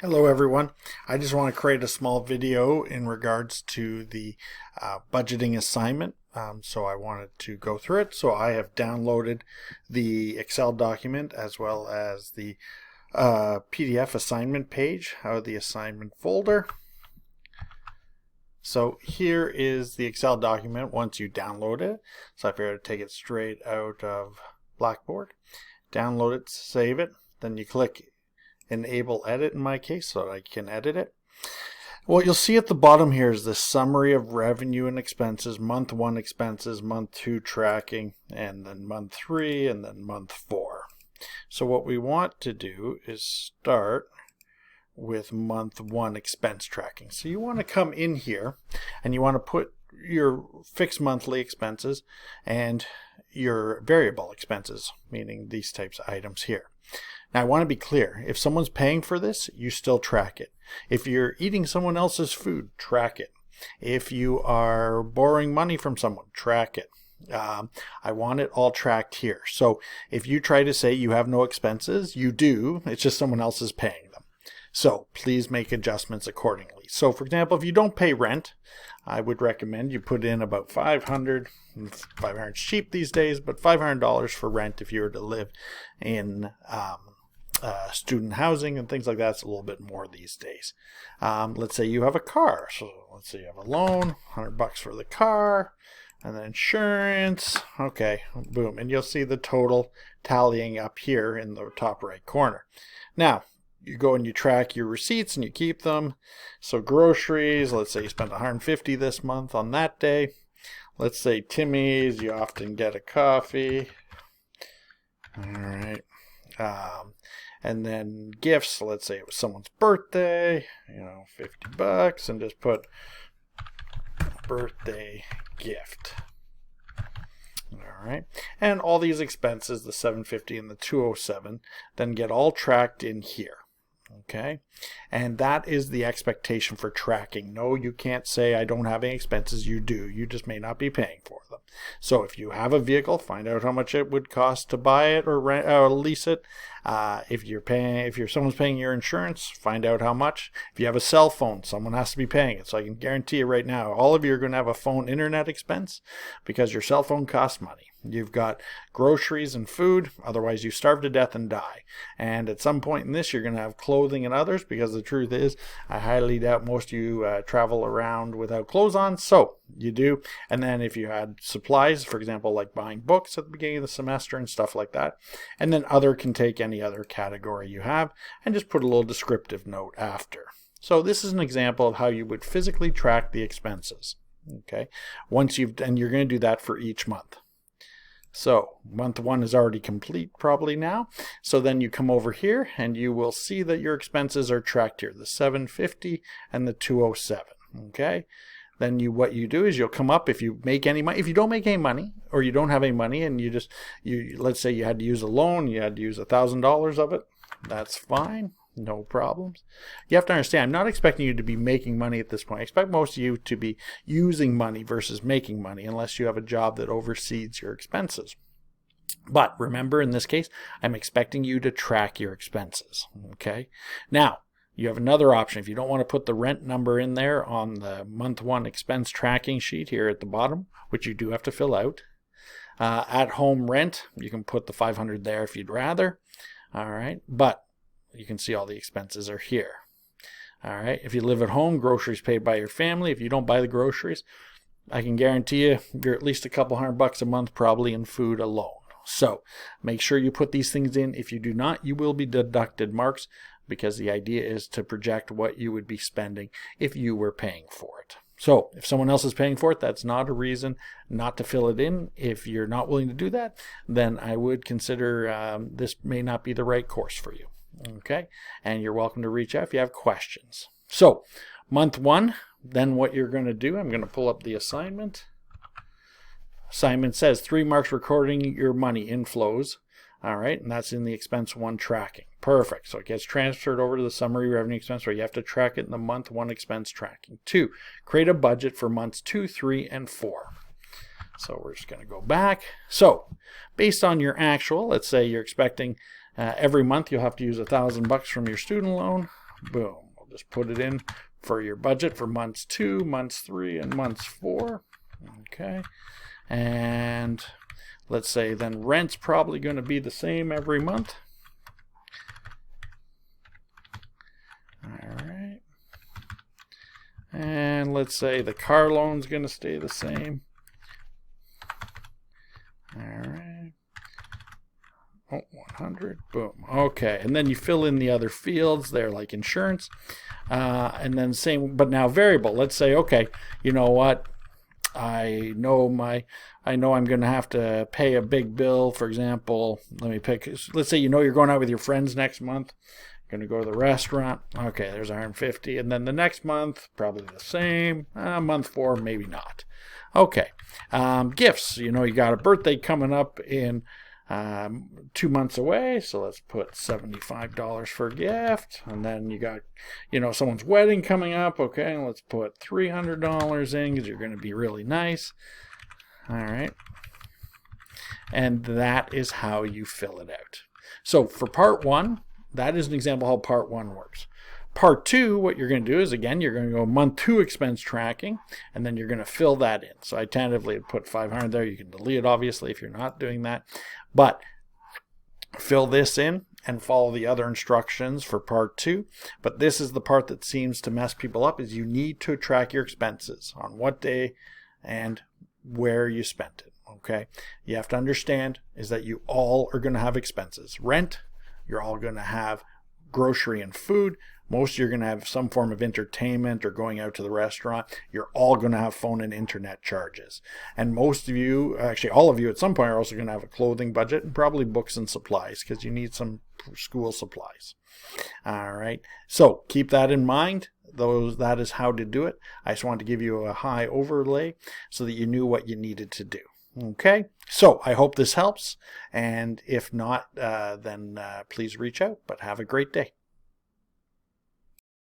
Hello everyone. I just want to create a small video in regards to the budgeting assignment. So I wanted to go through it. So I have downloaded the Excel document as well as the PDF assignment page out of the assignment folder. So here is the Excel document once you download it. So I figured to take it straight out of Blackboard, download it, save it, then you click enable edit in my case so I can edit it. What you'll see at the bottom here is the summary of revenue and expenses, month 1 expenses, month 2 tracking, and then month 3, and then month 4. So what we want to do is start with month 1 expense tracking. So you want to come in here and you want to put your fixed monthly expenses and your variable expenses, meaning these types of items here. Now I want to be clear, if someone's paying for this, you still track it. If you're eating someone else's food, track it. If you are borrowing money from someone, track it. I want it all tracked here. So if you try to say you have no expenses, you do, it's just someone else is paying them. So please make adjustments accordingly. So for example, if you don't pay rent, I would recommend you put in about $500. $500 is cheap these days, but $500 for rent if you were to live in student housing and things like that. It's a little bit more these days. Let's say you have a car. So let's say you have a loan, $100 for the car, and then insurance. Okay, boom. And you'll see the total tallying up here in the top right corner. Now, you go and you track your receipts and you keep them. So groceries, let's say you spent $150 this month on that day. Let's say Timmy's, you often get a coffee. All right. And then gifts, let's say it was someone's birthday, $50, and just put birthday gift. All right. And all these expenses, the $750 and the $207, then get all tracked in here. Okay, and that is the expectation for tracking. No, you can't say I don't have any expenses. You do. You just may not be paying for them. So if you have a vehicle, find out how much it would cost to buy it or rent or lease it. If someone's paying your insurance, find out how much. If you have a cell phone, someone has to be paying it. So I can guarantee you right now, all of you are going to have a phone internet expense because your cell phone costs money. You've got groceries and food, otherwise you starve to death and die. And at some point in this, you're going to have clothing and others, because the truth is, I highly doubt most of you travel around without clothes on, so you do. And then if you had supplies, for example, like buying books at the beginning of the semester and stuff like that, and then other can take any other category you have and just put a little descriptive note after. So this is an example of how you would physically track the expenses. Okay, and you're going to do that for each month. So month 1 is already complete probably now. So then you come over here and you will see that your expenses are tracked here, the $750 and the $207. Okay. Then what you do is you'll come up if you make any money. If you don't make any money or you don't have any money and let's say you had to use a loan, you had to use $1,000 of it, that's fine. No problems. You have to understand, I'm not expecting you to be making money at this point. I expect most of you to be using money versus making money, unless you have a job that oversees your expenses. But remember, in this case, I'm expecting you to track your expenses. Okay. Now, you have another option. If you don't want to put the rent number in there on the month 1 expense tracking sheet here at the bottom, which you do have to fill out, at home rent, you can put the $500 there if you'd rather. All right. But you can see all the expenses are here. All right. If you live at home, groceries paid by your family. If you don't buy the groceries, I can guarantee you're at least a couple $100 a month probably in food alone. So make sure you put these things in. If you do not, you will be deducted marks, because the idea is to project what you would be spending if you were paying for it. So if someone else is paying for it, that's not a reason not to fill it in. If you're not willing to do that, then I would consider this may not be the right course for you. Okay, and you're welcome to reach out if you have questions. So month 1, then what you're going to do, I'm going to pull up the assignment. Assignment says 3 marks recording your money inflows. All right, and that's in the expense 1 tracking. Perfect. So it gets transferred over to the summary revenue expense, where you have to track it in the month 1 expense tracking. 2, create a budget for months 2, 3, and 4. So we're just going to go back. So based on your actual, let's say you're expecting every month you'll have to use $1,000 from your student loan. Boom. We'll just put it in for your budget for months 2, months 3, and months 4. Okay. And let's say then rent's probably going to be the same every month. All right. And let's say the car loan's going to stay the same. All right. Oh, 100. Boom. Okay. And then you fill in the other fields there, like insurance. And then same, but now variable. Let's say, okay, you know what? I know I'm going to have to pay a big bill. For example, let's say you're going out with your friends next month. Going to go to the restaurant. Okay, there's 150. And then the next month, probably the same. Month 4, maybe not. Okay. Gifts. You got a birthday coming up in 2 months away, so let's put $75 for a gift. And then you got someone's wedding coming up. Okay, let's put $300 in because you're going to be really nice. All right, and that is how you fill it out. So for part 1, that is an example how part 1 works. Part 2, what you're going to do is, again, you're going to go month 2 expense tracking, and then you're going to fill that in. So I tentatively put 500 there. You can delete it, obviously, if you're not doing that. But fill this in and follow the other instructions for part 2. But this is the part that seems to mess people up, is you need to track your expenses on what day and where you spent it. Okay? You have to understand is that you all are going to have expenses. Rent, you're all going to have grocery and food. Most you're going to have some form of entertainment or going out to the restaurant. You're all going to have phone and internet charges. And most of you, actually all of you at some point, are also going to have a clothing budget and probably books and supplies because you need some school supplies. All right. So keep that in mind. That is how to do it. I just wanted to give you a high overlay so that you knew what you needed to do. Okay. So I hope this helps. And if not, then please reach out. But have a great day.